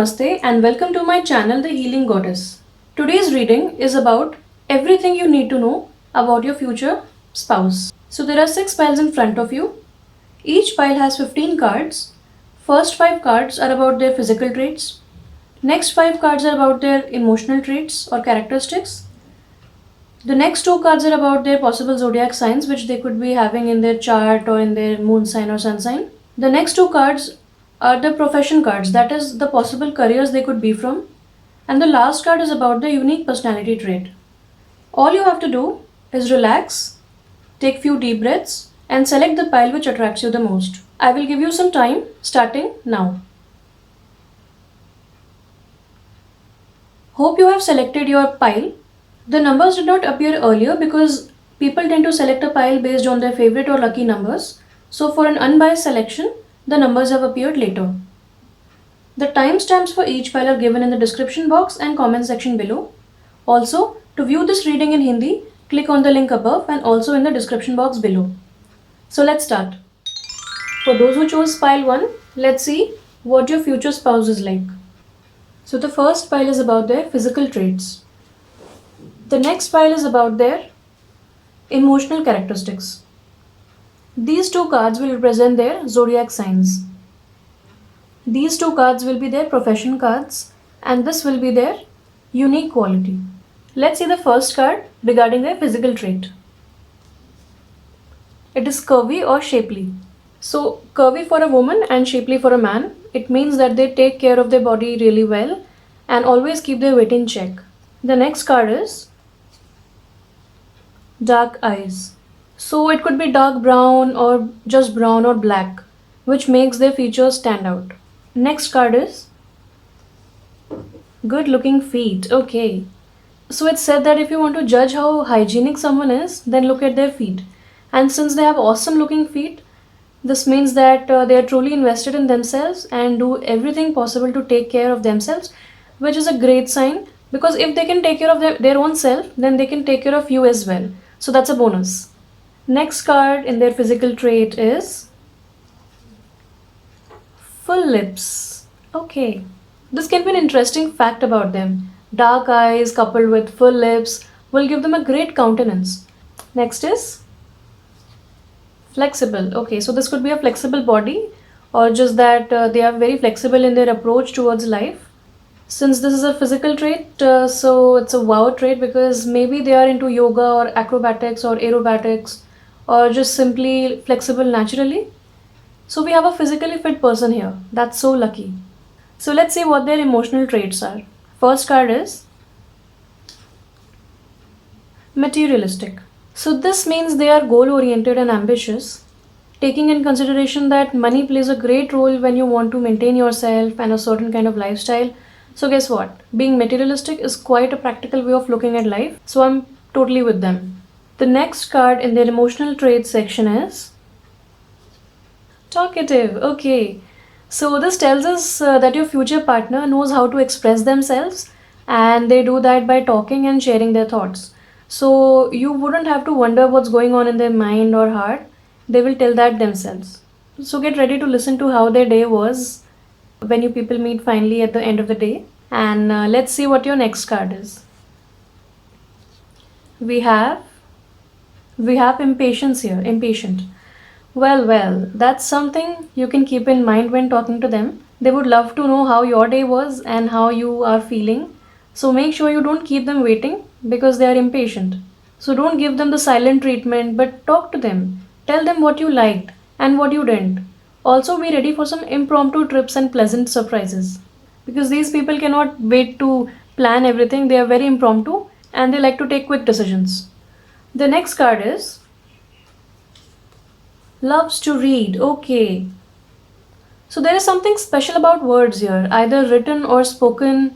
Namaste and welcome to my channel The Healing Goddess. Today's reading is about everything you need to know about your future spouse. So there are 6 piles in front of you. Each pile has 15 cards. First 5 cards are about their physical traits. Next 5 cards are about their emotional traits or characteristics. The next 2 cards are about their possible zodiac signs which they could be having in their chart or in their moon sign or sun sign. The next 2 cards are the profession cards, that is the possible careers they could be from. And the last card is about the unique personality trait. All you have to do is relax, take few deep breaths and select the pile which attracts you the most. I will give you some time starting now. Hope you have selected your pile. The numbers did not appear earlier because people tend to select a pile based on their favorite or lucky numbers. So for an unbiased selection, the numbers have appeared later. The timestamps for each pile are given in the description box and comment section below. Also, to view this reading in Hindi, click on the link above and also in the description box below. So let's start. For those who chose pile 1, let's see what your future spouse is like. So the first pile is about their physical traits. The next pile is about their emotional characteristics. These 2 cards will represent their zodiac signs. These 2 cards will be their profession cards and this will be their unique quality. Let's see the first card regarding their physical trait. It is curvy or shapely. So curvy for a woman and shapely for a man. It means that they take care of their body really well and always keep their weight in check. The next card is dark eyes. So it could be dark brown or just brown or black, which makes their features stand out. Next card is good looking feet. Okay. So it's said that if you want to judge how hygienic someone is, then look at their feet. And since they have awesome looking feet, this means that they are truly invested in themselves and do everything possible to take care of themselves, which is a great sign because if they can take care of their own self, then they can take care of you as well. So that's a bonus. Next card in their physical trait is full lips. Okay. This can be an interesting fact about them. Dark eyes coupled with full lips will give them a great countenance. Next is flexible. Okay, so this could be a flexible body or just that they are very flexible in their approach towards life. Since this is a physical trait, so it's a wow trait because maybe they are into yoga or acrobatics or aerobatics or just simply flexible naturally. So we have a physically fit person here. That's so lucky. So let's see what their emotional traits are. First card is materialistic. So this means they are goal oriented and ambitious, taking in consideration that money plays a great role when you want to maintain yourself and a certain kind of lifestyle. So guess what? Being materialistic is quite a practical way of looking at life. So I'm totally with them. The next card in their emotional traits section is talkative. Okay. So this tells us that your future partner knows how to express themselves and they do that by talking and sharing their thoughts. So you wouldn't have to wonder what's going on in their mind or heart. They will tell that themselves. So get ready to listen to how their day was when you people meet finally at the end of the day. And let's see what your next card is. We have impatience here. Impatient. Well, that's something you can keep in mind when talking to them. They would love to know how your day was and how you are feeling. So make sure you don't keep them waiting because they are impatient. So don't give them the silent treatment but talk to them. Tell them what you liked and what you didn't. Also be ready for some impromptu trips and pleasant surprises. Because these people cannot wait to plan everything. They are very impromptu and they like to take quick decisions. The next card is loves to read. Okay. So there is something special about words here, either written or spoken,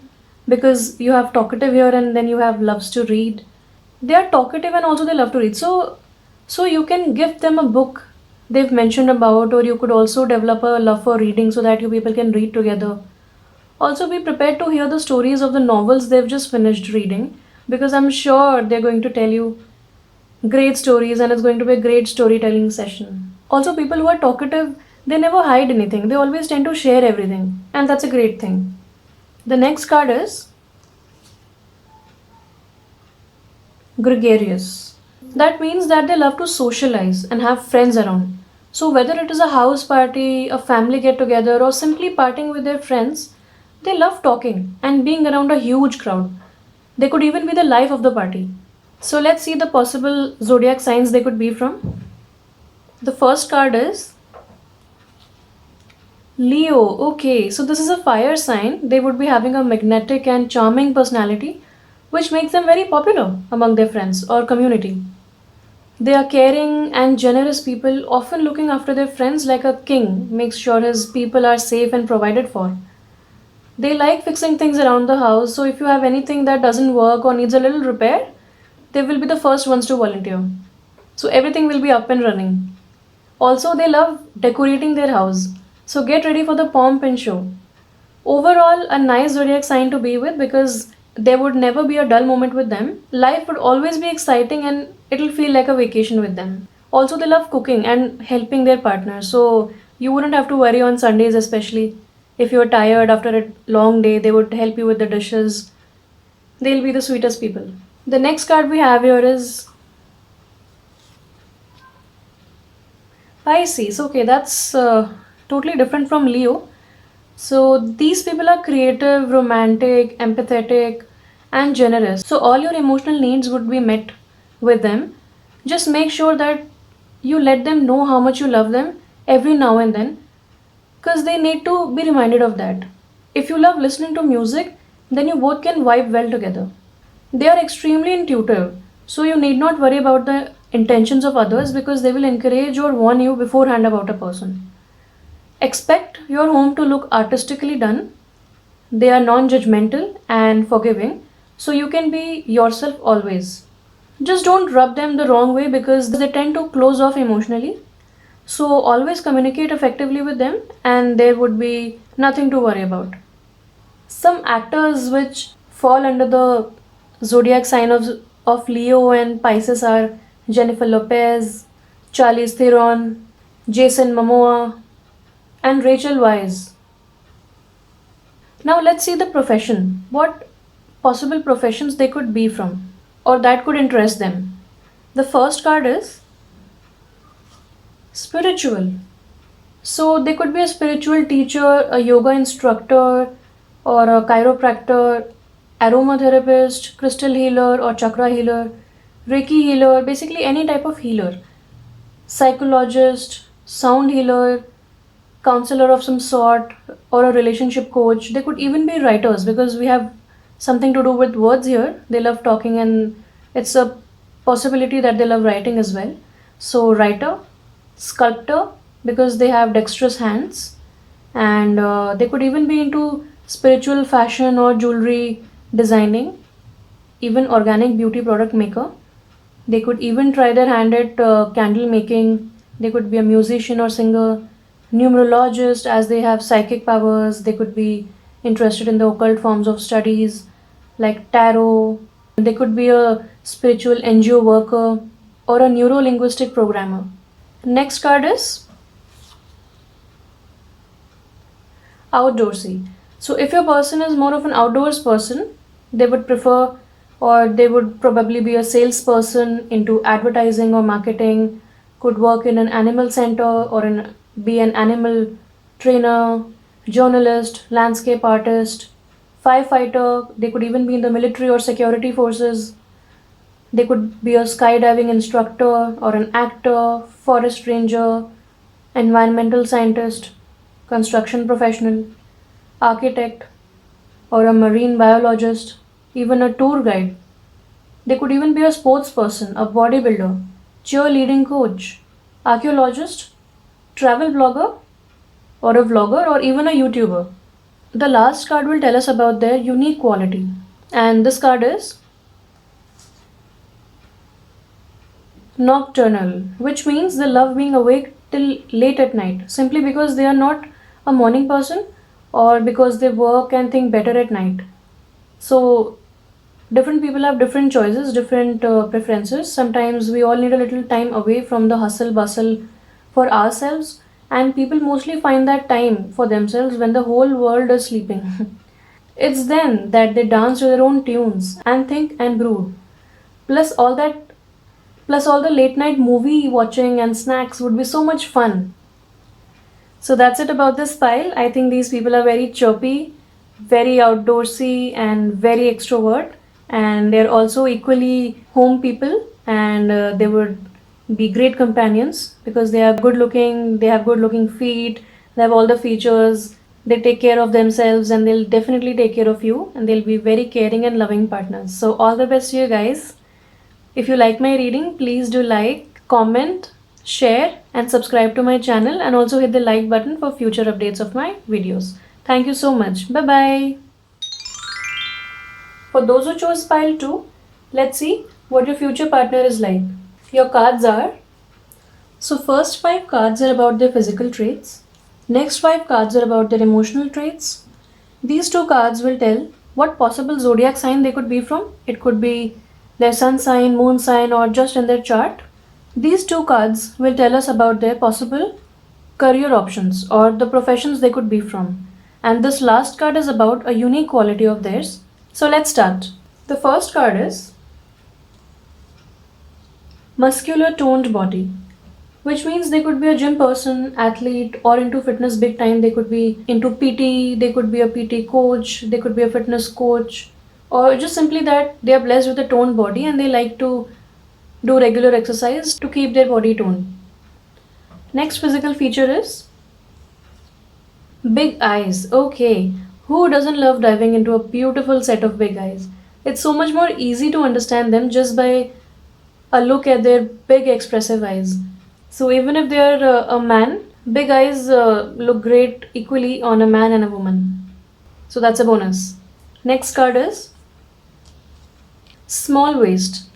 because you have talkative here and then you have loves to read. They are talkative and also they love to read. So you can gift them a book they've mentioned about, or you could also develop a love for reading so that you people can read together. Also be prepared to hear the stories of the novels they've just finished reading because I'm sure they're going to tell you great stories and it's going to be a great storytelling session. Also, people who are talkative, they never hide anything. They always tend to share everything, and that's a great thing. The next card is gregarious. That means that they love to socialize and have friends around. So, whether it is a house party, a family get together, or simply partying with their friends, they love talking and being around a huge crowd. They could even be the life of the party. So, let's see the possible zodiac signs they could be from. The first card is Leo. Okay, so this is a fire sign. They would be having a magnetic and charming personality, which makes them very popular among their friends or community. They are caring and generous people, often looking after their friends like a king, makes sure his people are safe and provided for. They like fixing things around the house, so if you have anything that doesn't work or needs a little repair, they will be the first ones to volunteer. So everything will be up and running. Also, they love decorating their house, so get ready for the pomp and show. Overall, a nice zodiac sign to be with because there would never be a dull moment with them. Life would always be exciting and it'll feel like a vacation with them. Also, they love cooking and helping their partner, so you wouldn't have to worry on Sundays, especially if you're tired after a long day, they would help you with the dishes. They'll be the sweetest people. The next card we have here is Pisces. Okay, that's totally different from Leo. So these people are creative, romantic, empathetic, and generous. So all your emotional needs would be met with them. Just make sure that you let them know how much you love them every now and then because they need to be reminded of that. If you love listening to music, then you both can vibe well together. They are extremely intuitive, so you need not worry about the intentions of others because they will encourage or warn you beforehand about a person. Expect your home to look artistically done. They are non judgmental and forgiving, so you can be yourself always. Just don't rub them the wrong way because they tend to close off emotionally. So always communicate effectively with them, and there would be nothing to worry about. Some actors which fall under the zodiac sign of Leo and Pisces are Jennifer Lopez, Charlize Theron, Jason Momoa, and Rachel Weisz. Now let's see the profession. What possible professions they could be from or that could interest them. The first card is spiritual. So they could be a spiritual teacher, a yoga instructor, or a chiropractor, aromatherapist, crystal healer, or chakra healer, Reiki healer, basically any type of healer, psychologist, sound healer, counselor of some sort, or a relationship coach. They could even be writers because we have something to do with words here. They love talking, and it's a possibility that they love writing as well. So, writer, sculptor, because they have dexterous hands, and they could even be into spiritual fashion or jewelry designing, even organic beauty product maker. They could even try their hand at candle making. They could be a musician or singer, numerologist, as they have psychic powers. They could be interested in the occult forms of studies like tarot. They could be a spiritual NGO worker or a neuro linguistic programmer. Next card is outdoorsy. So, if your person is more of an outdoors person, they would prefer or they would probably be a salesperson into advertising or marketing, could work in an animal center or be an animal trainer, journalist, landscape artist, firefighter. They could even be in the military or security forces. They could be a skydiving instructor or an actor, forest ranger, environmental scientist, construction professional, architect, or a marine biologist, even a tour guide. They could even be a sports person, a bodybuilder, cheerleading coach, archaeologist, travel blogger, or a vlogger, or even a YouTuber. The last card will tell us about their unique quality. And this card is nocturnal, which means they love being awake till late at night simply because they are not a morning person or because they work and think better at night. So, different people have different choices, different preferences. Sometimes we all need a little time away from the hustle bustle for ourselves, and people mostly find that time for themselves when the whole world is sleeping. It's then that they dance to their own tunes and think and brood. Plus all the late night movie watching and snacks would be so much fun. So that's it about this pile. I think these people are very chirpy, very outdoorsy, and very extrovert. And they're also equally home people, and they would be great companions because they are good looking, they have good looking feet, they have all the features, they take care of themselves, and they'll definitely take care of you, and they'll be very caring and loving partners. So, all the best to you guys. If you like my reading, please do like, comment, share, and subscribe to my channel, and also hit the like button for future updates of my videos. Thank you so much. Bye bye. For those who chose pile 2, let's see what your future partner is like. Your cards are, so first 5 cards are about their physical traits. Next 5 cards are about their emotional traits. These 2 cards will tell what possible zodiac sign they could be from. It could be their sun sign, moon sign, or just in their chart. These 2 cards will tell us about their possible career options or the professions they could be from. And this last card is about a unique quality of theirs. So let's start. The first card is muscular toned body, which means they could be a gym person, athlete, or into fitness big time. They could be into PT, they could be a PT coach, they could be a fitness coach, or just simply that they are blessed with a toned body and they like to do regular exercise to keep their body toned. Next physical feature is big eyes. Okay, who doesn't love diving into a beautiful set of big eyes? It's so much more easy to understand them just by a look at their big expressive eyes. So even if they are a man, big eyes look great equally on a man and a woman. So that's a bonus. Next card is small waist.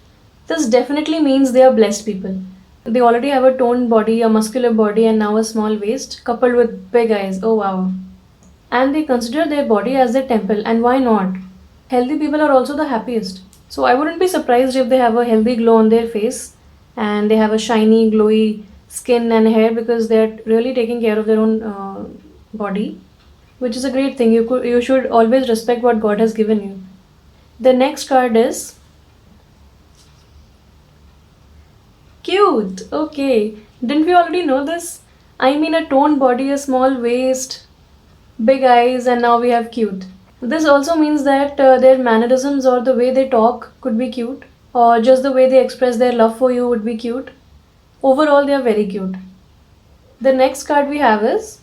This definitely means they are blessed people. They already have a toned body, a muscular body, and now a small waist coupled with big eyes. Oh wow. And they consider their body as their temple, and why not? Healthy people are also the happiest. So I wouldn't be surprised if they have a healthy glow on their face and they have a shiny, glowy skin and hair because they're really taking care of their own body, which is a great thing. You should always respect what God has given you. The next card is cute. Okay, didn't we already know this? I mean, a toned body, a small waist, big eyes, and now we have cute. This also means that their mannerisms or the way they talk could be cute, or just the way they express their love for you would be cute. Overall, they are very cute. The next card we have is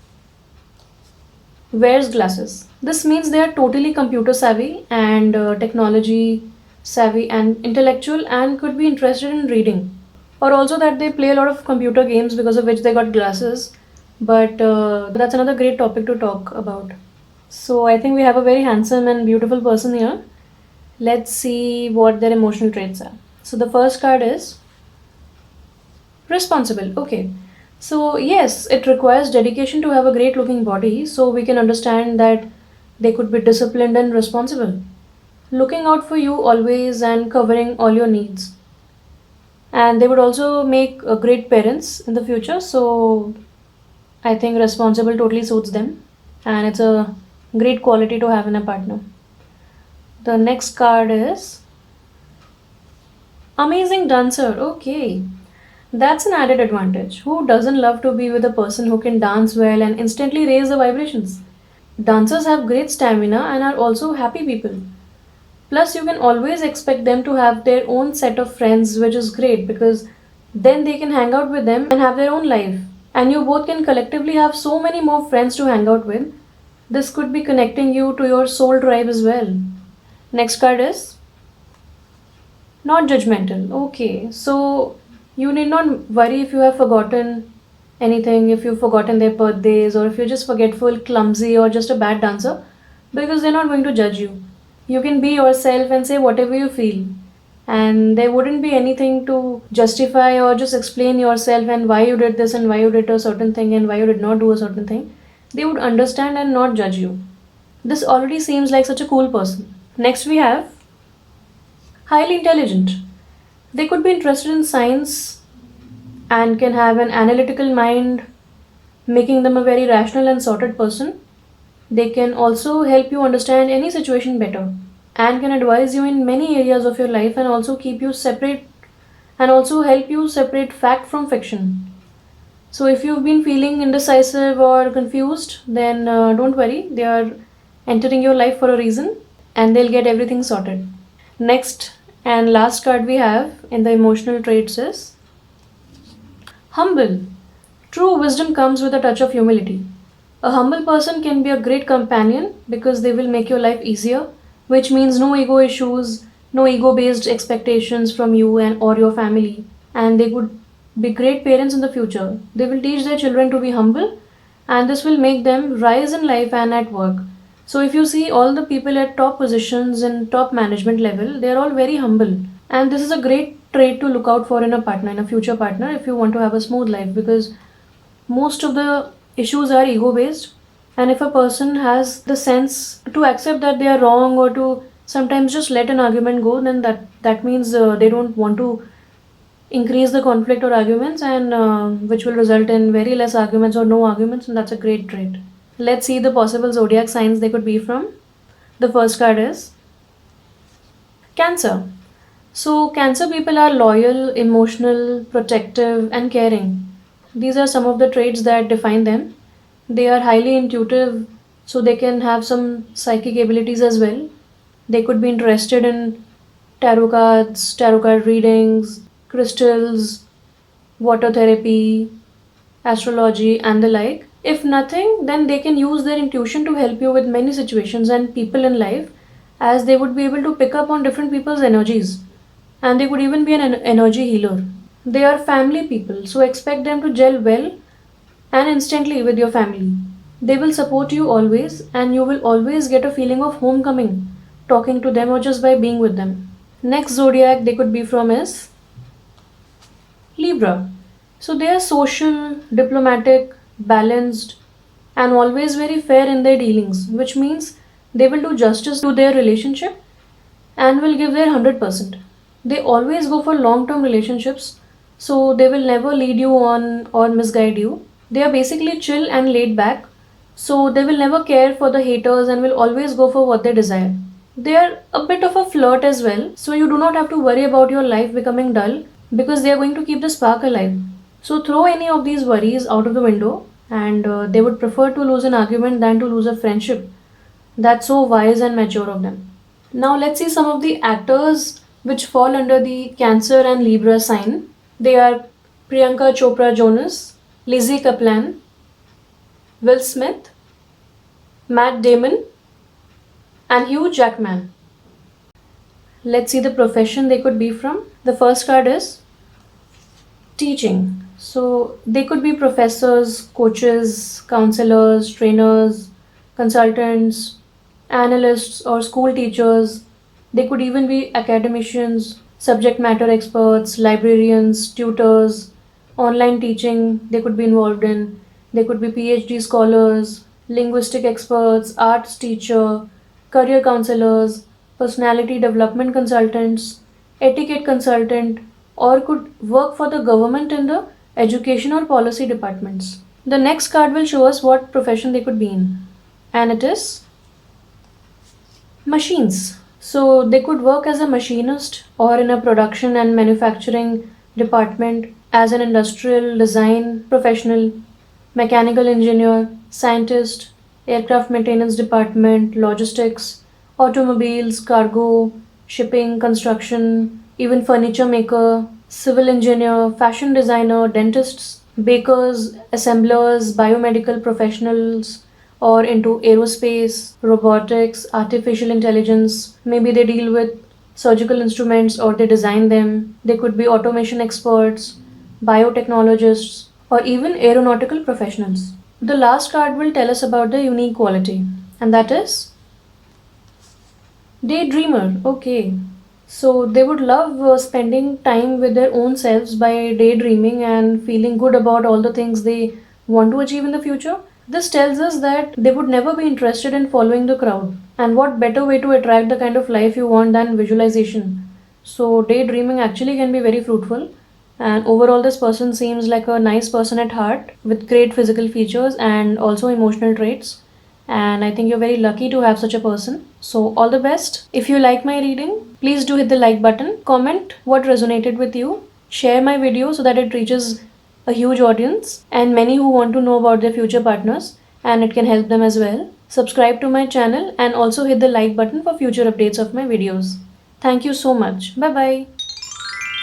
wears glasses. This means they are totally computer savvy and technology savvy and intellectual and could be interested in reading. Or also that they play a lot of computer games because of which they got glasses. But that's another great topic to talk about. So I think we have a very handsome and beautiful person here. Let's see what their emotional traits are. So the first card is responsible. Okay. So yes, it requires dedication to have a great looking body, so we can understand that they could be disciplined and responsible. Looking out for you always and covering all your needs. And they would also make great parents in the future, so I think responsible totally suits them and it's a great quality to have in a partner. The next card is amazing dancer. Okay, that's an added advantage. Who doesn't love to be with a person who can dance well and instantly raise the vibrations? Dancers have great stamina and are also happy people. Plus, you can always expect them to have their own set of friends, which is great because then they can hang out with them and have their own life. And you both can collectively have so many more friends to hang out with. This could be connecting you to your soul tribe as well. Next card is not judgmental. Okay, so you need not worry if you have forgotten anything, if you've forgotten their birthdays, or if you're just forgetful, clumsy, or just a bad dancer, because they're not going to judge you. You can be yourself and say whatever you feel, and there wouldn't be anything to justify or just explain yourself and why you did this and why you did a certain thing and why you did not do a certain thing. They would understand and not judge you. This already seems like such a cool person. Next, we have highly intelligent. They could be interested in science and can have an analytical mind, making them a very rational and sorted person. They can also help you understand any situation better and can advise you in many areas of your life and also keep you separate and also help you separate fact from fiction. So if you've been feeling indecisive or confused, then don't worry. They are entering your life for a reason and they'll get everything sorted. Next and last card we have in the emotional traits is humble. True wisdom comes with a touch of humility. A humble person can be a great companion because they will make your life easier, which means no ego issues, no ego based expectations from you and or your family, and they would be great parents in the future. They will teach their children to be humble, and this will make them rise in life and at work. So if you see all the people at top positions and top management level, they are all very humble, and this is a great trait to look out for in a partner, in a future partner, if you want to have a smooth life, because most of the issues are ego based, and if a person has the sense to accept that they are wrong or to sometimes just let an argument go, then that means they don't want to increase the conflict or arguments, and which will result in very less arguments or no arguments, and that's a great trait. Let's see the possible zodiac signs they could be from. The first card is Cancer. So, Cancer people are loyal, emotional, protective, and caring. These are some of the traits that define them. They are highly intuitive, so they can have some psychic abilities as well. They could be interested in tarot cards, tarot card readings, crystals, water therapy, astrology, and the like. If nothing, then they can use their intuition to help you with many situations and people in life, as they would be able to pick up on different people's energies, and they could even be an energy healer. They are family people, so expect them to gel well and instantly with your family. They will support you always, and you will always get a feeling of homecoming talking to them or just by being with them. Next zodiac they could be from is Libra. So they are social, diplomatic, balanced, and always very fair in their dealings, which means they will do justice to their relationship and will give their 100%. They always go for long term relationships, so they will never lead you on or misguide you. They are basically chill and laid back, so they will never care for the haters and will always go for what they desire. They are a bit of a flirt as well, so you do not have to worry about your life becoming dull because they are going to keep the spark alive. So throw any of these worries out of the window, and they would prefer to lose an argument than to lose a friendship. That's so wise and mature of them. Now let's see some of the actors which fall under the Cancer and Libra sign. They are Priyanka Chopra Jonas, Lizzie Kaplan, Will Smith, Matt Damon, and Hugh Jackman. Let's see the profession they could be from. The first card is teaching. So they could be professors, coaches, counselors, trainers, consultants, analysts, or school teachers. They could even be academicians, subject matter experts, librarians, tutors, online teaching, they could be involved in. They could be PhD scholars, linguistic experts, arts teacher, career counselors, personality development consultants, etiquette consultant, or could work for the government in the education or policy departments. The next card will show us what profession they could be in, and it is machines. So they could work as a machinist or in a production and manufacturing department, as an industrial design professional, mechanical engineer, scientist, aircraft maintenance department, logistics, automobiles, cargo, shipping, construction, even furniture maker, civil engineer, fashion designer, dentists, bakers, assemblers, biomedical professionals, or into aerospace, robotics, artificial intelligence. Maybe they deal with surgical instruments or they design them. They could be automation experts, biotechnologists, or even aeronautical professionals. The last card will tell us about the unique quality, and that is daydreamer. Okay. So they would love spending time with their own selves by daydreaming and feeling good about all the things they want to achieve in the future. This tells us that they would never be interested in following the crowd. And what better way to attract the kind of life you want than visualization? So, daydreaming actually can be very fruitful. And overall, this person seems like a nice person at heart with great physical features and also emotional traits. and I think you're very lucky to have such a person. So, all the best. If you like my reading, please do hit the like button, comment what resonated with you, share my video so that it reaches a huge audience and many who want to know about their future partners and it can help them as well. Subscribe to my channel and also hit the like button for future updates of my videos. Thank you so much. Bye bye.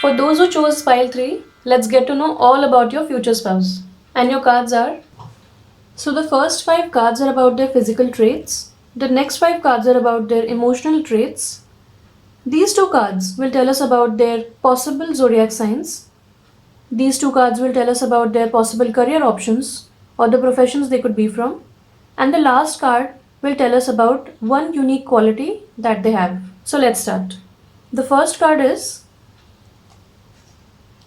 For those who chose pile 3, let's get to know all about your future spouse. And your cards are, so the first 5 cards are about their physical traits. The next 5 cards are about their emotional traits. These 2 cards will tell us about their possible zodiac signs. These 2 cards will tell us about their possible career options or the professions they could be from. And the last card will tell us about one unique quality that they have. So let's start. The first card is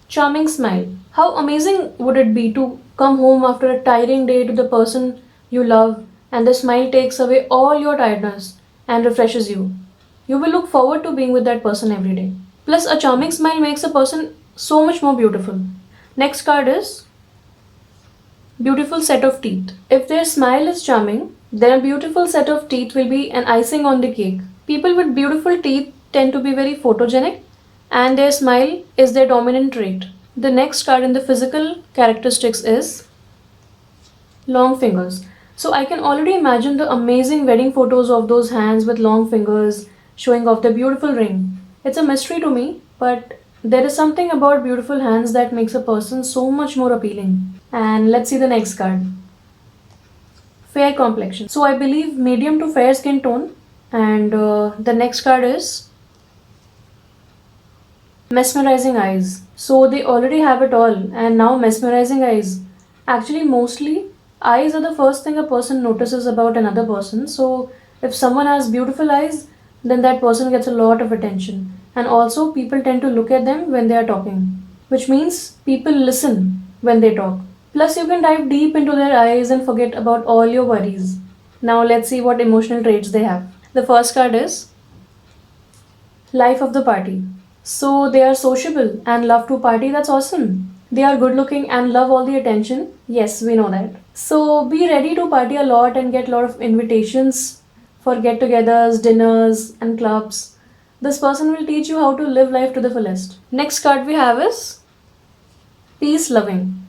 Charming Smile. How amazing would it be to come home after a tiring day to the person you love and the smile takes away all your tiredness and refreshes you. You will look forward to being with that person every day. Plus, a charming smile makes a person so much more beautiful. Next card is Beautiful Set of Teeth. If their smile is charming, then a beautiful set of teeth will be an icing on the cake. People with beautiful teeth tend to be very photogenic and their smile is their dominant trait. The next card in the physical characteristics is long fingers. So I can already imagine the amazing wedding photos of those hands with long fingers showing off their beautiful ring. It's a mystery to me, but there is something about beautiful hands that makes a person so much more appealing. And let's see the next card. Fair complexion. So I believe medium to fair skin tone. And the next card is Mesmerizing eyes. So they already have it all, and now mesmerizing eyes. Actually, mostly eyes are the first thing a person notices about another person. So if someone has beautiful eyes, then that person gets a lot of attention. And also, people tend to look at them when they are talking, which means people listen when they talk. Plus, you can dive deep into their eyes and forget about all your worries. Now, let's see what emotional traits they have. The first card is Life of the party. So they are sociable and love to party. That's awesome. They are good looking and love all the attention. Yes, we know that. So be ready to party a lot and get a lot of invitations for get togethers, dinners, and clubs. This person will teach you how to live life to the fullest. Next card we have is Peace Loving.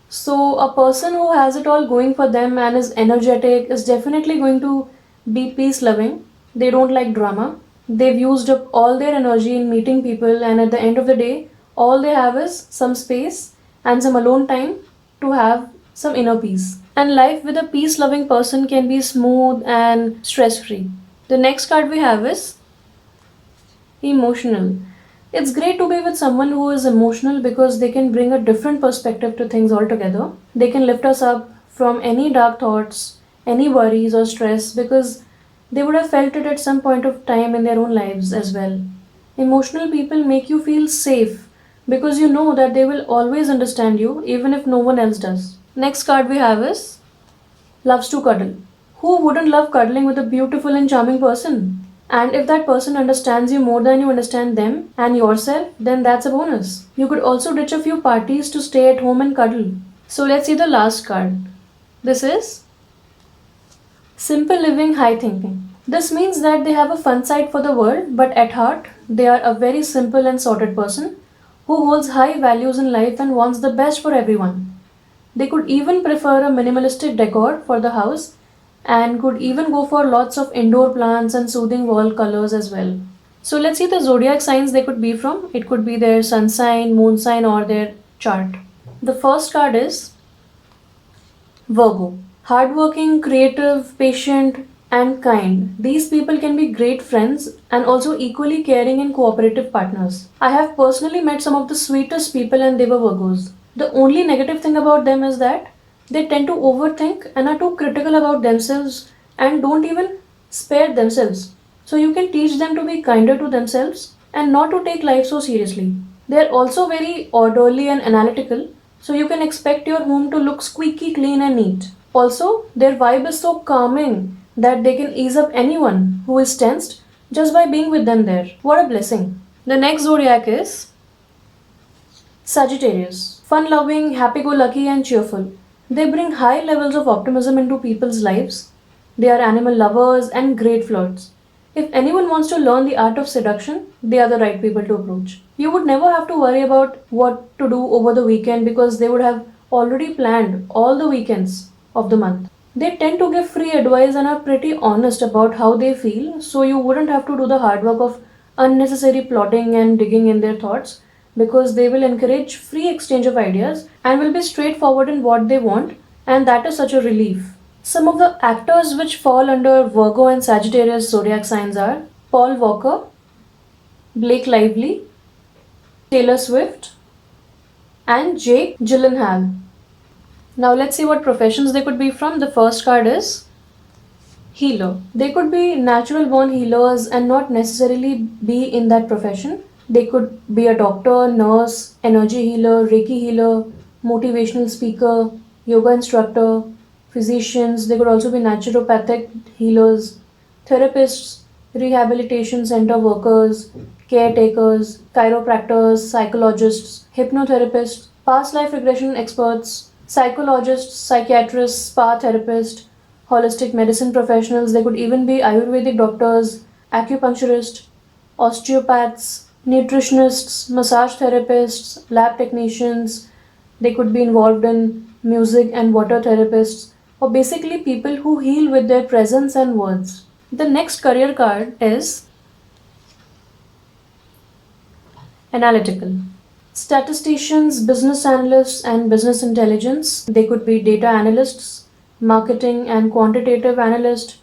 So a person who has it all going for them and is energetic is definitely going to be peace loving. They don't like drama. They've used up all their energy in meeting people, and at the end of the day, all they have is some space and some alone time to have some inner peace. And life with a peace loving person can be smooth and stress free. The next card we have is Emotional. It's great to be with someone who is emotional because they can bring a different perspective to things altogether. They can lift us up from any dark thoughts, any worries or stress because they would have felt it at some point of time in their own lives as well. Emotional people make you feel safe because you know that they will always understand you even if no one else does. Next card we have is Loves to Cuddle. Who wouldn't love cuddling with a beautiful and charming person? And if that person understands you more than you understand them and yourself, then that's a bonus. You could also ditch a few parties to stay at home and cuddle. So let's see the last card. This is Simple Living, High Thinking. This means that they have a fun side for the world, but at heart, they are a very simple and sorted person who holds high values in life and wants the best for everyone. They could even prefer a minimalistic decor for the house and could even go for lots of indoor plants and soothing wall colors as well. So let's see the zodiac signs they could be from. It could be their sun sign, moon sign, or their chart. The first card is Virgo. Hardworking, creative, patient, and kind. These people can be great friends and also equally caring and cooperative partners. I have personally met some of the sweetest people and they were Virgos. The only negative thing about them is that they tend to overthink and are too critical about themselves and don't even spare themselves. So you can teach them to be kinder to themselves and not to take life so seriously. They are also very orderly and analytical, so you can expect your home to look squeaky clean and neat. Also, their vibe is so calming that they can ease up anyone who is tensed just by being with them there. What a blessing. The next zodiac is Sagittarius. Fun loving, happy go lucky, and cheerful. They bring high levels of optimism into people's lives. They are animal lovers and great flirts. If anyone wants to learn the art of seduction, they are the right people to approach. You would never have to worry about what to do over the weekend because they would have already planned all the weekends of the month. They tend to give free advice and are pretty honest about how they feel, so you wouldn't have to do the hard work of unnecessary plotting and digging in their thoughts because they will encourage free exchange of ideas and will be straightforward in what they want, and that is such a relief. Some of the actors which fall under Virgo and Sagittarius zodiac signs are Paul Walker, Blake Lively, Taylor Swift, and Jake Gyllenhaal. Now let's see what professions they could be from. The first card is healer. They could be natural born healers and not necessarily be in that profession. They could be a doctor, nurse, energy healer, Reiki healer, motivational speaker, yoga instructor, physicians. They could also be naturopathic healers, therapists, rehabilitation center workers, caretakers, chiropractors, psychologists, hypnotherapists, past life regression experts, psychologists, psychiatrists, spa therapists, holistic medicine professionals. They could even be Ayurvedic doctors, acupuncturists, osteopaths, nutritionists, massage therapists, lab technicians. They could be involved in music and water therapists, or basically people who heal with their presence and words. The next career card is analytical. Statisticians, business analysts, and business intelligence. They could be data analysts, marketing and quantitative analyst.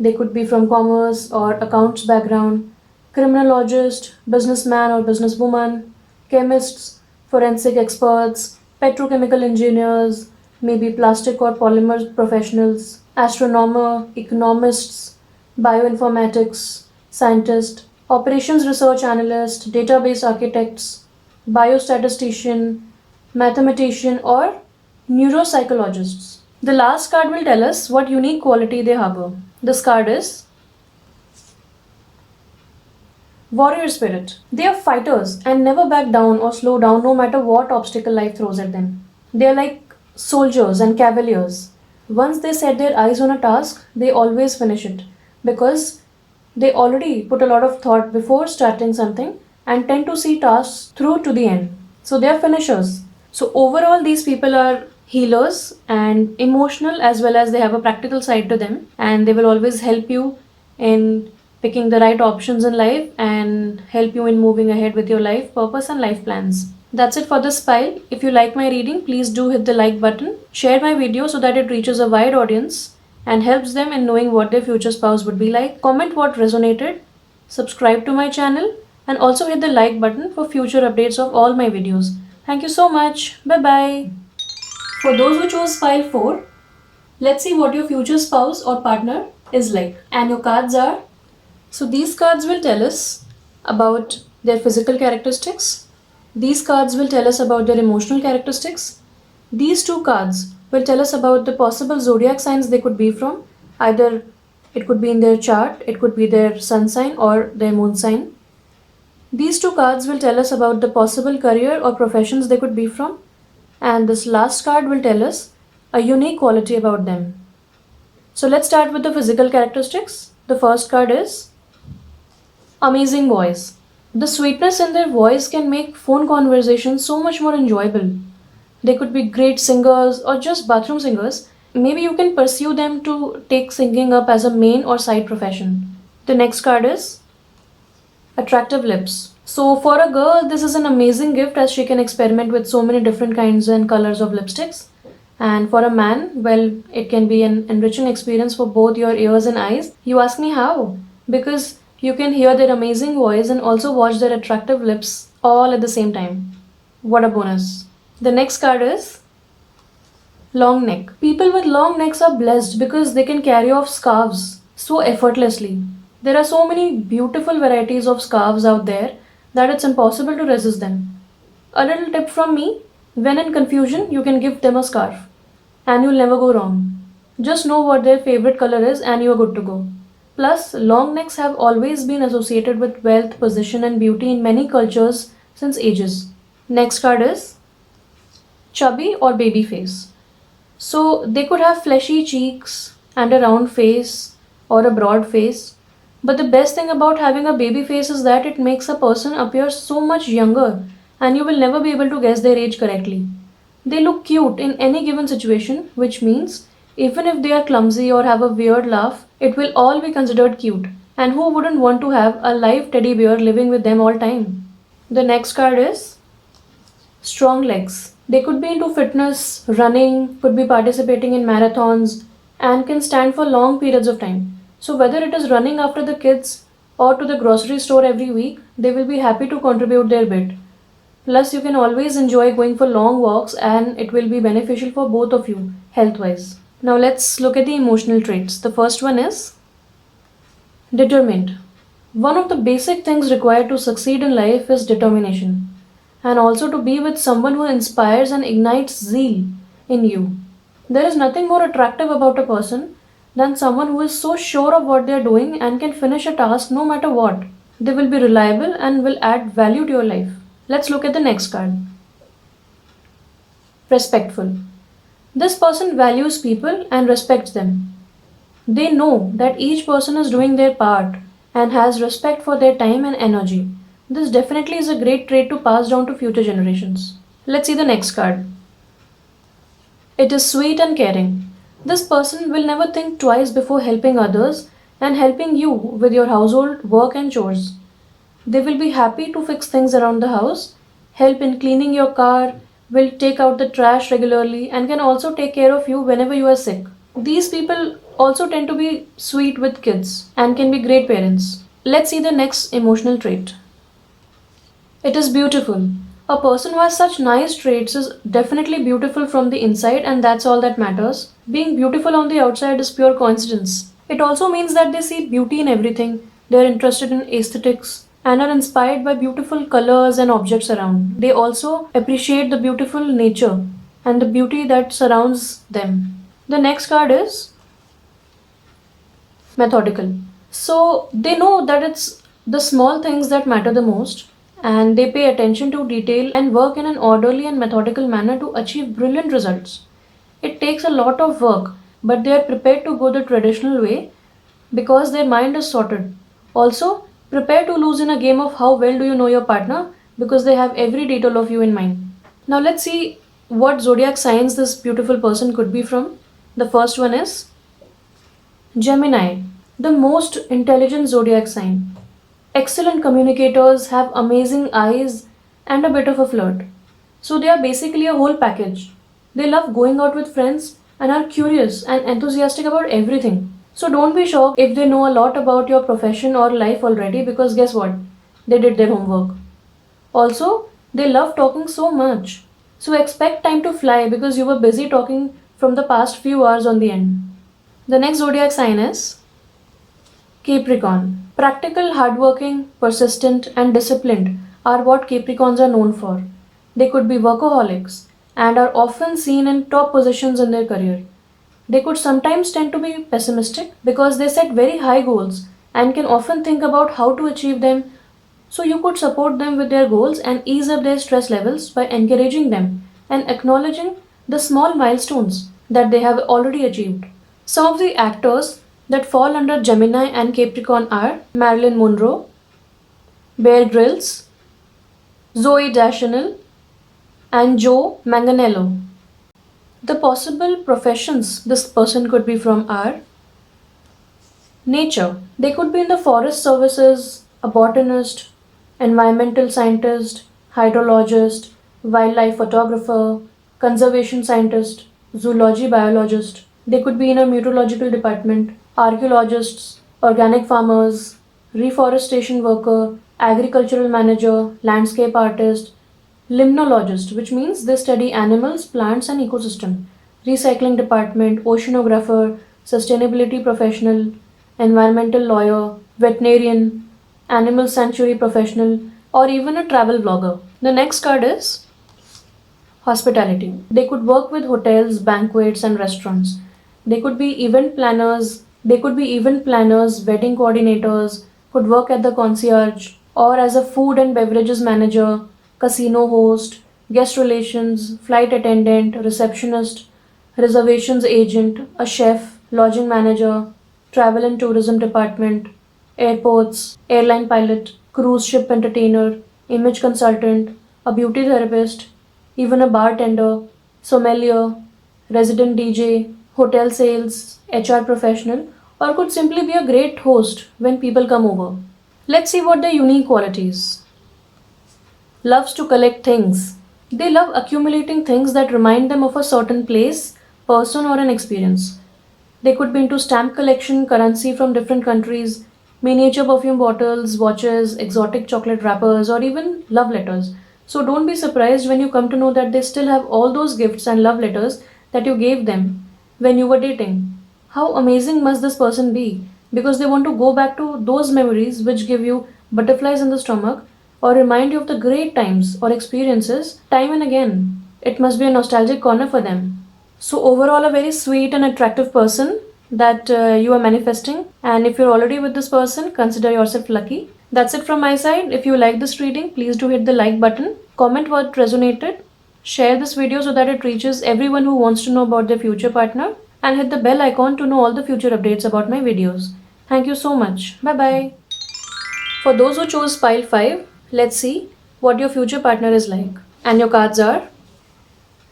They could be from commerce or accounts background, criminologist, businessman or businesswoman, chemists, forensic experts, petrochemical engineers, maybe plastic or polymer professionals, astronomer, economists, bioinformatics, scientist, operations research analyst, database architects, biostatistician, mathematician, or neuropsychologists. The last card will tell us what unique quality they harbor. This card is warrior spirit. They are fighters and never back down or slow down no matter what obstacle life throws at them. They are like soldiers and cavaliers. Once they set their eyes on a task, they always finish it because they already put a lot of thought before starting something and tend to see tasks through to the end. So they are finishers. So overall, these people are healers and emotional as well as they have a practical side to them, and they will always help you in picking the right options in life and help you in moving ahead with your life purpose and life plans. That's it for this pile. If you like my reading, please do hit the like button. Share my video so that it reaches a wide audience and helps them in knowing what their future spouse would be like. Comment what resonated. Subscribe to my channel and also hit the like button for future updates of all my videos. Thank you so much. Bye bye. For those who chose pile 4, let's see what your future spouse or partner is like. And your cards are. So these cards will tell us about their physical characteristics. These cards will tell us about their emotional characteristics. These two cards will tell us about the possible zodiac signs they could be from. Either it could be in their chart, it could be their sun sign or their moon sign. These two cards will tell us about the possible career or professions they could be from. And this last card will tell us a unique quality about them. So let's start with the physical characteristics. The first card is amazing voice. The sweetness in their voice can make phone conversations so much more enjoyable. They could be great singers or just bathroom singers. Maybe you can pursue them to take singing up as a main or side profession. The next card is attractive lips. So for a girl, this is an amazing gift as she can experiment with so many different kinds and colors of lipsticks. And for a man, well, it can be an enriching experience for both your ears and eyes. You ask me how? Because you can hear their amazing voice and also watch their attractive lips all at the same time. What a bonus. The next card is long neck. People with long necks are blessed because they can carry off scarves so effortlessly. There are so many beautiful varieties of scarves out there that it's impossible to resist them. A little tip from me, when in confusion, you can give them a scarf and you'll never go wrong. Just know what their favorite color is and you're good to go. Plus, long necks have always been associated with wealth, position, and beauty in many cultures since ages. Next card is chubby or baby face. So they could have fleshy cheeks and a round face or a broad face. But the best thing about having a baby face is that it makes a person appear so much younger and you will never be able to guess their age correctly. They look cute in any given situation, which means even if they are clumsy or have a weird laugh, it will all be considered cute. And who wouldn't want to have a live teddy bear living with them all time? The next card is strong legs. They could be into fitness, running, could be participating in marathons, and can stand for long periods of time. So, whether it is running after the kids or to the grocery store every week, they will be happy to contribute their bit. Plus, you can always enjoy going for long walks, and it will be beneficial for both of you health wise. Now, let's look at the emotional traits. The first one is determined. One of the basic things required to succeed in life is determination, and also to be with someone who inspires and ignites zeal in you. There is nothing more attractive about a person than someone who is so sure of what they are doing and can finish a task no matter what. They will be reliable and will add value to your life. Let's look at the next card. Respectful. This person values people and respects them. They know that each person is doing their part and has respect for their time and energy. This definitely is a great trait to pass down to future generations. Let's see the next card. It is sweet and caring. This person will never think twice before helping others and helping you with your household work and chores. They will be happy to fix things around the house, help in cleaning your car, will take out the trash regularly, and can also take care of you whenever you are sick. These people also tend to be sweet with kids and can be great parents. Let's see the next emotional trait. It is beautiful. A person who has such nice traits is definitely beautiful from the inside, and that's all that matters. Being beautiful on the outside is pure coincidence. It also means that they see beauty in everything, they're interested in aesthetics, and are inspired by beautiful colors and objects around. They also appreciate the beautiful nature and the beauty that surrounds them. The next card is methodical. So they know that it's the small things that matter the most, and they pay attention to detail and work in an orderly and methodical manner to achieve brilliant results. It takes a lot of work, but they are prepared to go the traditional way because their mind is sorted. Also, prepare to lose in a game of how well do you know your partner because they have every detail of you in mind. Now, let's see what zodiac signs this beautiful person could be from. The first one is Gemini, the most intelligent zodiac sign. Excellent communicators, have amazing eyes, and a bit of a flirt. So they are basically a whole package. They love going out with friends and are curious and enthusiastic about everything. So don't be shocked if they know a lot about your profession or life already because guess what? They did their homework. Also, they love talking so much. So expect time to fly because you were busy talking from the past few hours on the end. The next zodiac sign is Capricorn. Practical, hardworking, persistent, and disciplined are what Capricorns are known for. They could be workaholics and are often seen in top positions in their career. They could sometimes tend to be pessimistic because they set very high goals and can often think about how to achieve them. So, you could support them with their goals and ease up their stress levels by encouraging them and acknowledging the small milestones that they have already achieved. Some of the actors that fall under Gemini and Capricorn are Marilyn Monroe, Bear Grylls, Zoe Deschanel, and Joe Manganiello. The possible professions this person could be from are nature. They could be in the forest services, a botanist, environmental scientist, hydrologist, wildlife photographer, conservation scientist, zoology biologist. They could be in a meteorological department, archaeologists, organic farmers, reforestation worker, agricultural manager, landscape artist, limnologist, which means they study animals, plants, and ecosystem, recycling department, oceanographer, sustainability professional, environmental lawyer, veterinarian, animal sanctuary professional, or even a travel blogger. The next card is hospitality. They could work with hotels, banquets, and restaurants. They could be event planners. They could be event planners, wedding coordinators, could work at the concierge, or as a food and beverages manager, casino host, guest relations, flight attendant, receptionist, reservations agent, a chef, lodging manager, travel and tourism department, airports, airline pilot, cruise ship entertainer, image consultant, a beauty therapist, even a bartender, sommelier, resident DJ, hotel sales, HR professional, or could simply be a great host when people come over. Let's see what the unique qualities. Loves to collect things. They love accumulating things that remind them of a certain place, person, or an experience. They could be into stamp collection, currency from different countries, miniature perfume bottles, watches, exotic chocolate wrappers, or even love letters. So don't be surprised when you come to know that they still have all those gifts and love letters that you gave them when you were dating. How amazing must this person be? Because they want to go back to those memories which give you butterflies in the stomach or remind you of the great times or experiences time and again. It must be a nostalgic corner for them. So, overall, a very sweet and attractive person that you are manifesting. And if you're already with this person, consider yourself lucky. That's it from my side. If you like this reading, please do hit the like button, comment what resonated, share this video so that it reaches everyone who wants to know about their future partner, and hit the bell icon to know all the future updates about my videos. Thank you so much. Bye bye. For those who chose pile 5, let's see what your future partner is like. And your cards are,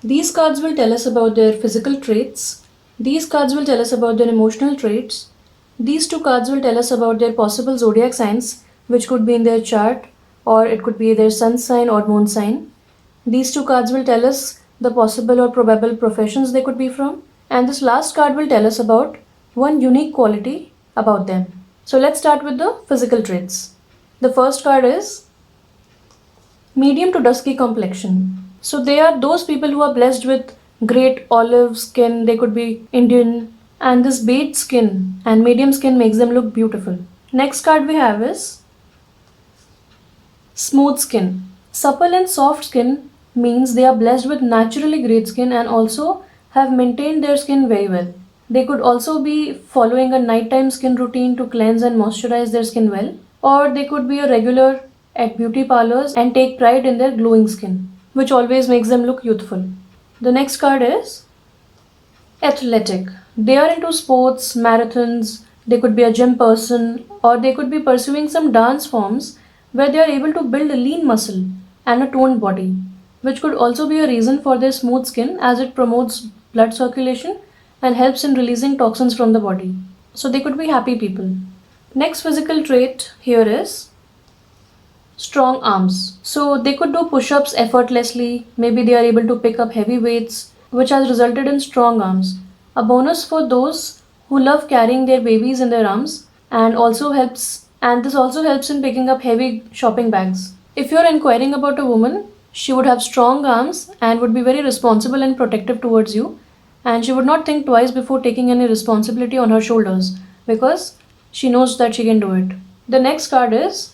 these cards will tell us about their physical traits. These cards will tell us about their emotional traits. These two cards will tell us about their possible zodiac signs, which could be in their chart, or it could be their sun sign or moon sign. These two cards will tell us the possible or probable professions they could be from. And this last card will tell us about one unique quality about them. So let's start with the physical traits. The first card is medium to dusky complexion. So they are those people who are blessed with great olive skin, they could be Indian, and this beige skin and medium skin makes them look beautiful. Next card we have is smooth skin. Supple and soft skin means they are blessed with naturally great skin and also have maintained their skin very well. They could also be following a nighttime skin routine to cleanse and moisturize their skin well, or they could be a regular at beauty parlors and take pride in their glowing skin, which always makes them look youthful. The next card is athletic. They are into sports, marathons, they could be a gym person, or they could be pursuing some dance forms where they are able to build a lean muscle and a toned body, which could also be a reason for their smooth skin as it promotes blood circulation and helps in releasing toxins from the body. So they could be happy people. Next physical trait here is strong arms. So they could do push ups effortlessly, maybe they are able to pick up heavy weights, which has resulted in strong arms. A bonus for those who love carrying their babies in their arms and this also helps in picking up heavy shopping bags. If you're inquiring about a woman, she would have strong arms and would be very responsible and protective towards you, and she would not think twice before taking any responsibility on her shoulders because she knows that she can do it. The next card is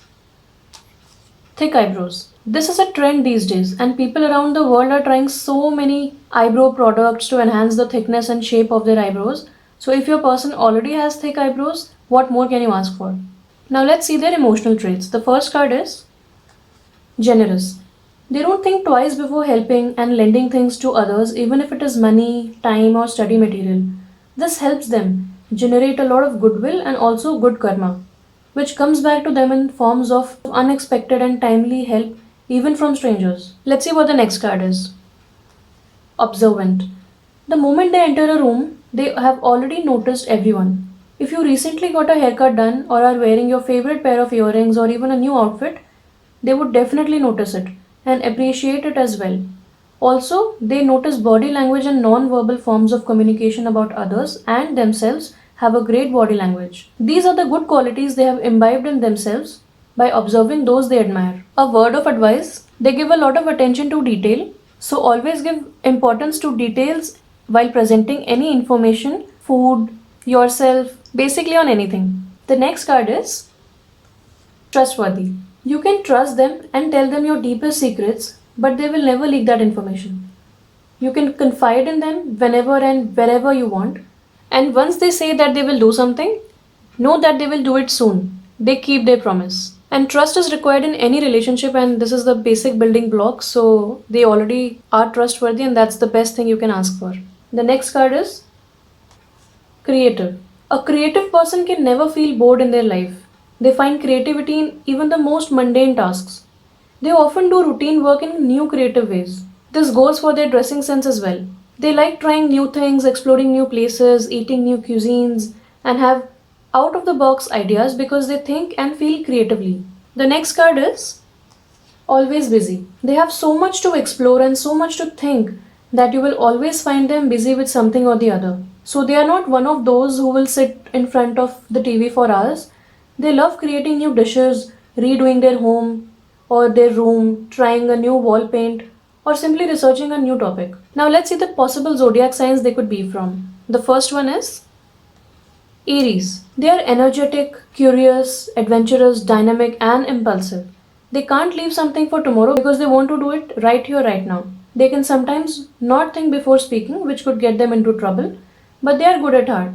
thick eyebrows. This is a trend these days, and people around the world are trying so many eyebrow products to enhance the thickness and shape of their eyebrows. So, if your person already has thick eyebrows, what more can you ask for? Now, let's see their emotional traits. The first card is generous. They don't think twice before helping and lending things to others, even if it is money, time, or study material. This helps them generate a lot of goodwill and also good karma, which comes back to them in forms of unexpected and timely help, even from strangers. Let's see what the next card is. Observant. The moment they enter a room, they have already noticed everyone. If you recently got a haircut done or are wearing your favorite pair of earrings or even a new outfit, they would definitely notice it and appreciate it as well. Also, they notice body language and non-verbal forms of communication about others and themselves have a great body language. These are the good qualities they have imbibed in themselves by observing those they admire. A word of advice, they give a lot of attention to detail, so always give importance to details while presenting any information, food, yourself, basically on anything. The next card is trustworthy. You can trust them and tell them your deepest secrets, but they will never leak that information. You can confide in them whenever and wherever you want. And once they say that they will do something, know that they will do it soon. They keep their promise. And trust is required in any relationship, and this is the basic building block. So they already are trustworthy, and that's the best thing you can ask for. The next card is creative. A creative person can never feel bored in their life. They find creativity in even the most mundane tasks. They often do routine work in new creative ways. This goes for their dressing sense as well. They like trying new things, exploring new places, eating new cuisines, and have out of the box ideas because they think and feel creatively. The next card is always busy. They have so much to explore and so much to think that you will always find them busy with something or the other. So they are not one of those who will sit in front of the TV for hours. They love creating new dishes, redoing their home or their room, trying a new wall paint, or simply researching a new topic. Now let's see the possible zodiac signs they could be from. The first one is Aries. They are energetic, curious, adventurous, dynamic, and impulsive. They can't leave something for tomorrow because they want to do it right here, right now. They can sometimes not think before speaking, which could get them into trouble, but they are good at heart.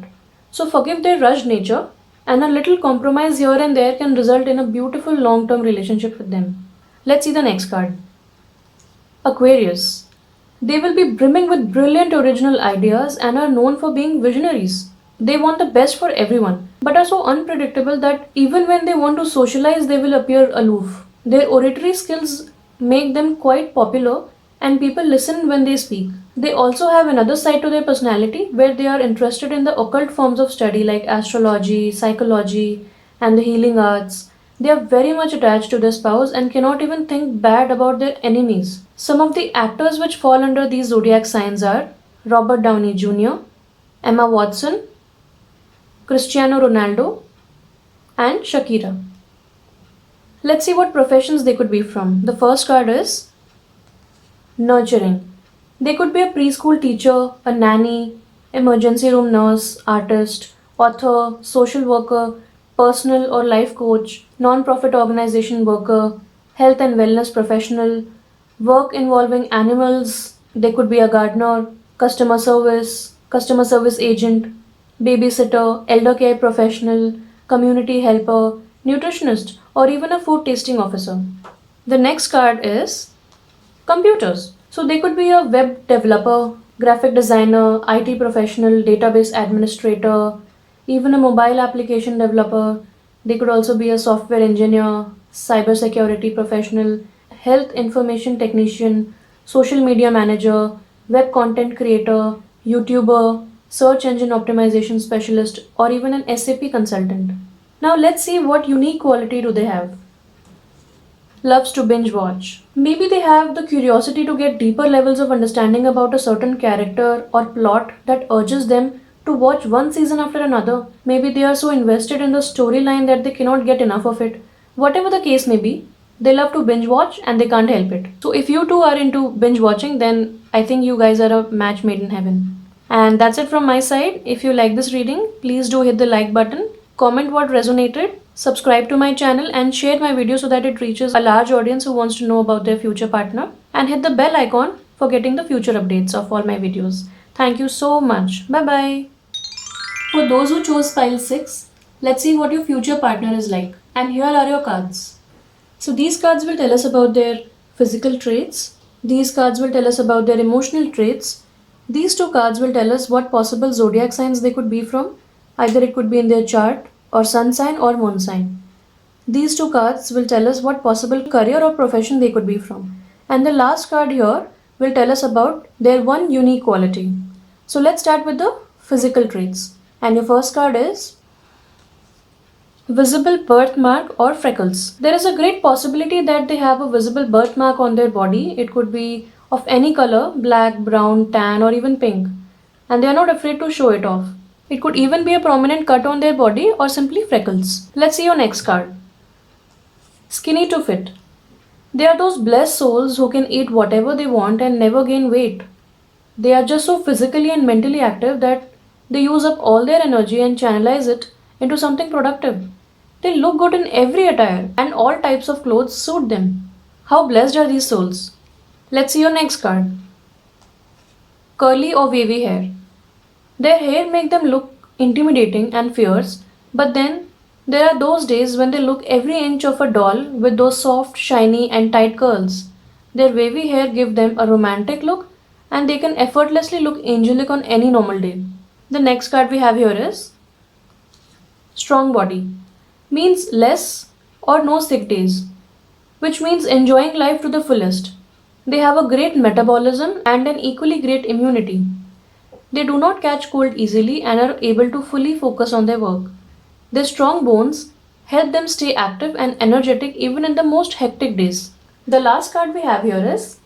So forgive their rushed nature, and a little compromise here and there can result in a beautiful long term relationship with them. Let's see the next card. Aquarius. They will be brimming with brilliant original ideas and are known for being visionaries. They want the best for everyone, but are so unpredictable that even when they want to socialize, they will appear aloof. Their oratory skills make them quite popular, and people listen when they speak. They also have another side to their personality where they are interested in the occult forms of study like astrology, psychology, and the healing arts. They are very much attached to their spouse and cannot even think bad about their enemies. Some of the actors which fall under these zodiac signs are Robert Downey Jr., Emma Watson, Cristiano Ronaldo, and Shakira. Let's see what professions they could be from. The first card is nurturing. They could be a preschool teacher, a nanny, emergency room nurse, artist, author, social worker, personal or life coach, non profit organization worker, health and wellness professional, work involving animals. They could be a gardener, customer service agent, babysitter, elder care professional, community helper, nutritionist, or even a food tasting officer. The next card is computers. So they could be a web developer, graphic designer, IT professional, database administrator, even a mobile application developer. They could also be a software engineer, cybersecurity professional, health information technician, social media manager, web content creator, YouTuber, search engine optimization specialist, or even an SAP consultant. Now let's see what unique quality do they have. Loves to binge watch. Maybe they have the curiosity to get deeper levels of understanding about a certain character or plot that urges them to watch one season after another. Maybe they are so invested in the storyline that they cannot get enough of it. Whatever the case may be, they love to binge watch and they can't help it. So if you too are into binge watching, then I think you guys are a match made in heaven. And that's it from my side. If you like this reading, please do hit the like button, comment what resonated, subscribe to my channel, and share my video so that it reaches a large audience who wants to know about their future partner, and hit the bell icon for getting the future updates of all my videos. Thank you so much. Bye bye. For those who chose pile 6, let's see what your future partner is like. And here are your cards. So these cards will tell us about their physical traits. These cards will tell us about their emotional traits. These two cards will tell us what possible zodiac signs they could be from. Either it could be in their chart, or sun sign, or moon sign. These two cards will tell us what possible career or profession they could be from. And the last card here will tell us about their one unique quality. So let's start with the physical traits. And your first card is visible birthmark or freckles. There is a great possibility that they have a visible birthmark on their body. It could be of any color, black, brown, tan, or even pink. And they are not afraid to show it off. It could even be a prominent cut on their body or simply freckles. Let's see your next card. Skinny to fit. They are those blessed souls who can eat whatever they want and never gain weight. They are just so physically and mentally active that they use up all their energy and channelize it into something productive. They look good in every attire and all types of clothes suit them. How blessed are these souls? Let's see your next card. Curly or wavy hair. Their hair make them look intimidating and fierce, but then there are those days when they look every inch of a doll with those soft, shiny and tight curls. Their wavy hair give them a romantic look and they can effortlessly look angelic on any normal day. The next card we have here is strong body. Means less or no sick days, which means enjoying life to the fullest. They have a great metabolism and an equally great immunity. They do not catch cold easily and are able to fully focus on their work. Their strong bones help them stay active and energetic even in the most hectic days. The last card we have here is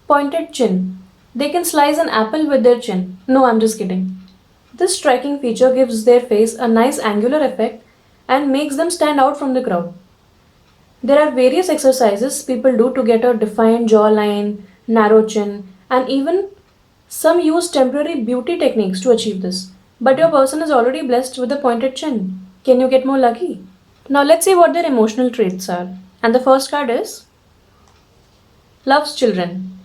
pointed chin. They can slice an apple with their chin. No, I'm just kidding. This striking feature gives their face a nice angular effect and makes them stand out from the crowd. There are various exercises people do to get a defined jawline, narrow chin, and even some use temporary beauty techniques to achieve this. But your person is already blessed with a pointed chin. Can you get more lucky? Now let's see what their emotional traits are. And the first card is loves children.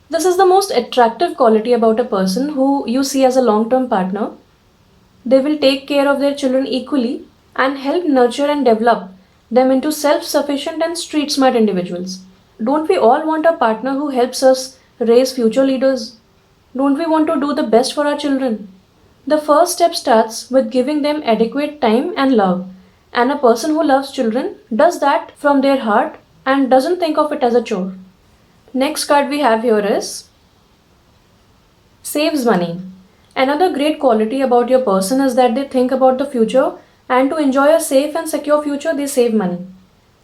This is the most attractive quality about a person who you see as a long term partner. They will take care of their children equally and help nurture and develop them into self sufficient and street smart individuals. Don't we all want a partner who helps us raise future leaders? Don't we want to do the best for our children? The first step starts with giving them adequate time and love. And a person who loves children does that from their heart and doesn't think of it as a chore. Next card we have here is saves money. Another great quality about your person is that they think about the future, and to enjoy a safe and secure future, they save money.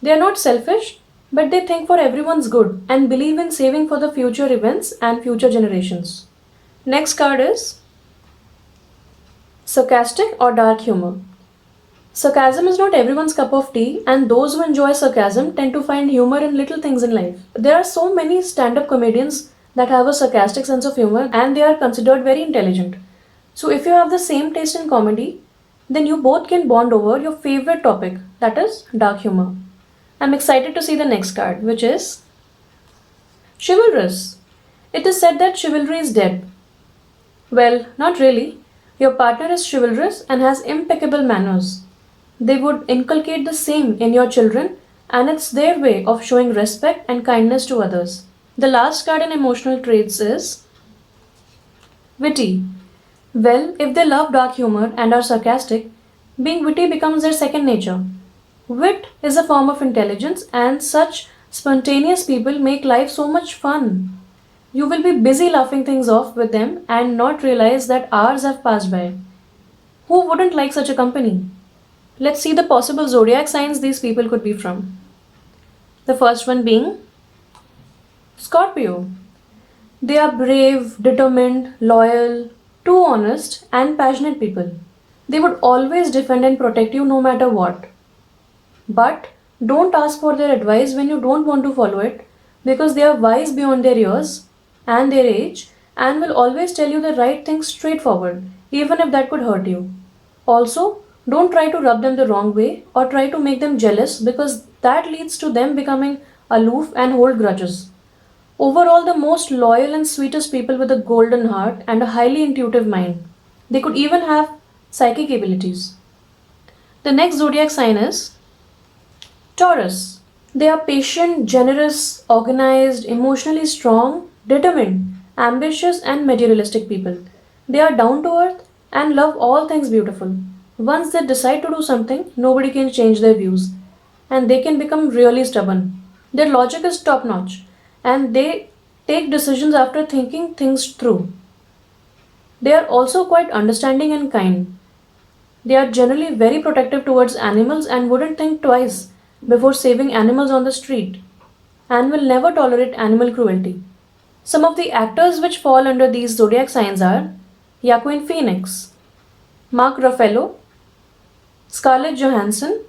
They are not selfish, but they think for everyone's good and believe in saving for the future events and future generations. Next card is sarcastic or dark humor. Sarcasm is not everyone's cup of tea, and those who enjoy sarcasm tend to find humor in little things in life. There are so many stand up comedians that have a sarcastic sense of humor and they are considered very intelligent. So, if you have the same taste in comedy, then you both can bond over your favorite topic, that is, dark humor. I'm excited to see the next card, which is chivalrous. It is said that chivalry is dead. Well, not really. Your partner is chivalrous and has impeccable manners. They would inculcate the same in your children, and it's their way of showing respect and kindness to others. The last card in emotional traits is witty. Well, if they love dark humor and are sarcastic, being witty becomes their second nature. Wit is a form of intelligence, and such spontaneous people make life so much fun. You will be busy laughing things off with them and not realize that hours have passed by. Who wouldn't like such a company? Let's see the possible zodiac signs these people could be from. The first one being Scorpio. They are brave, determined, loyal, too honest, and passionate people. They would always defend and protect you no matter what. But don't ask for their advice when you don't want to follow it because they are wise beyond their years and their age and will always tell you the right thing straightforward, even if that could hurt you. Also, don't try to rub them the wrong way or try to make them jealous because that leads to them becoming aloof and hold grudges. Overall, the most loyal and sweetest people with a golden heart and a highly intuitive mind. They could even have psychic abilities. The next zodiac sign is Taurus. They are patient, generous, organized, emotionally strong, determined, ambitious, and materialistic people. They are down to earth and love all things beautiful. Once they decide to do something, nobody can change their views, and they can become really stubborn. Their logic is top notch, and they take decisions after thinking things through. They are also quite understanding and kind. They are generally very protective towards animals and wouldn't think twice before saving animals on the street, and will never tolerate animal cruelty. Some of the actors which fall under these zodiac signs are Joaquin Phoenix, Mark Ruffalo, Scarlett Johansson,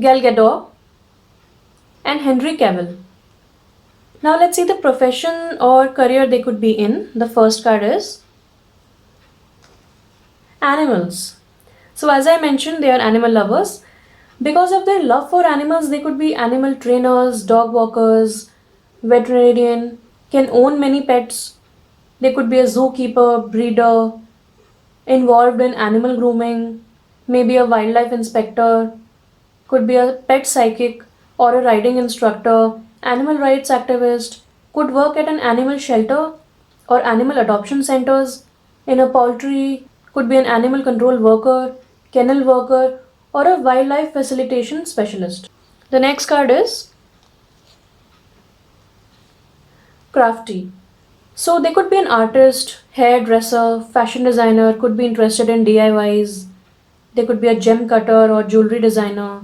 Gal Gadot, and Henry Cavill. Now let's see the profession or career they could be in. The first card is animals. So as I mentioned, they are animal lovers. Because of their love for animals, they could be animal trainers, dog walkers, veterinarian, can own many pets. They could be a zookeeper, breeder, involved in animal grooming, maybe a wildlife inspector, could be a pet psychic or a riding instructor, animal rights activist, could work at an animal shelter, or animal adoption centers. In a poultry, could be an animal control worker, kennel worker, or a wildlife facilitation specialist. The next card is crafty. So they could be an artist, hairdresser, fashion designer, could be interested in DIYs. They could be a gem cutter or jewelry designer,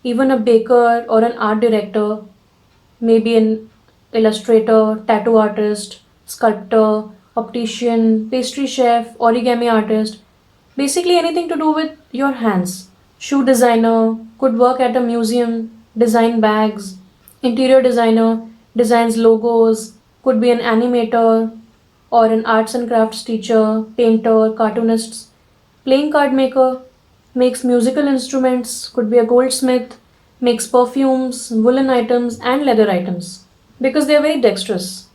even a baker or an art director, maybe an illustrator, tattoo artist, sculptor, optician, pastry chef, origami artist, basically anything to do with your hands. Shoe designer, could work at a museum, design bags, interior designer, designs logos, could be an animator or an arts and crafts teacher, painter, cartoonists, playing card maker, makes musical instruments, could be a goldsmith, makes perfumes, woolen items, and leather items because they are very dexterous.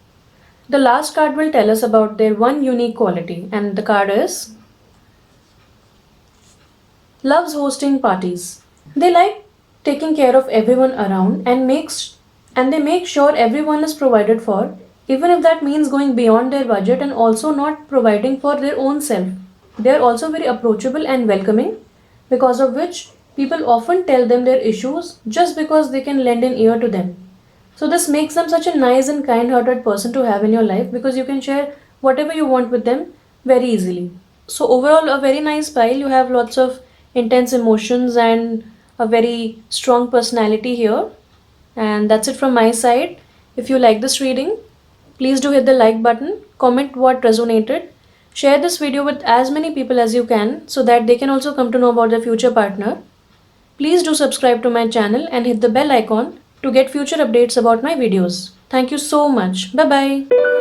The last card will tell us about their one unique quality, and the card is loves hosting parties. They like taking care of everyone around and they make sure everyone is provided for, even if that means going beyond their budget and also not providing for their own self. They are also very approachable and welcoming, because of which people often tell them their issues just because they can lend an ear to them. So this makes them such a nice and kind-hearted person to have in your life because you can share whatever you want with them very easily. So overall, a very nice pile. You have lots of intense emotions and a very strong personality here. And that's it from my side. If you like this reading, please do hit the like button, comment what resonated, share this video with as many people as you can so that they can also come to know about their future partner. Please do subscribe to my channel and hit the bell icon to get future updates about my videos. Thank you so much. Bye bye.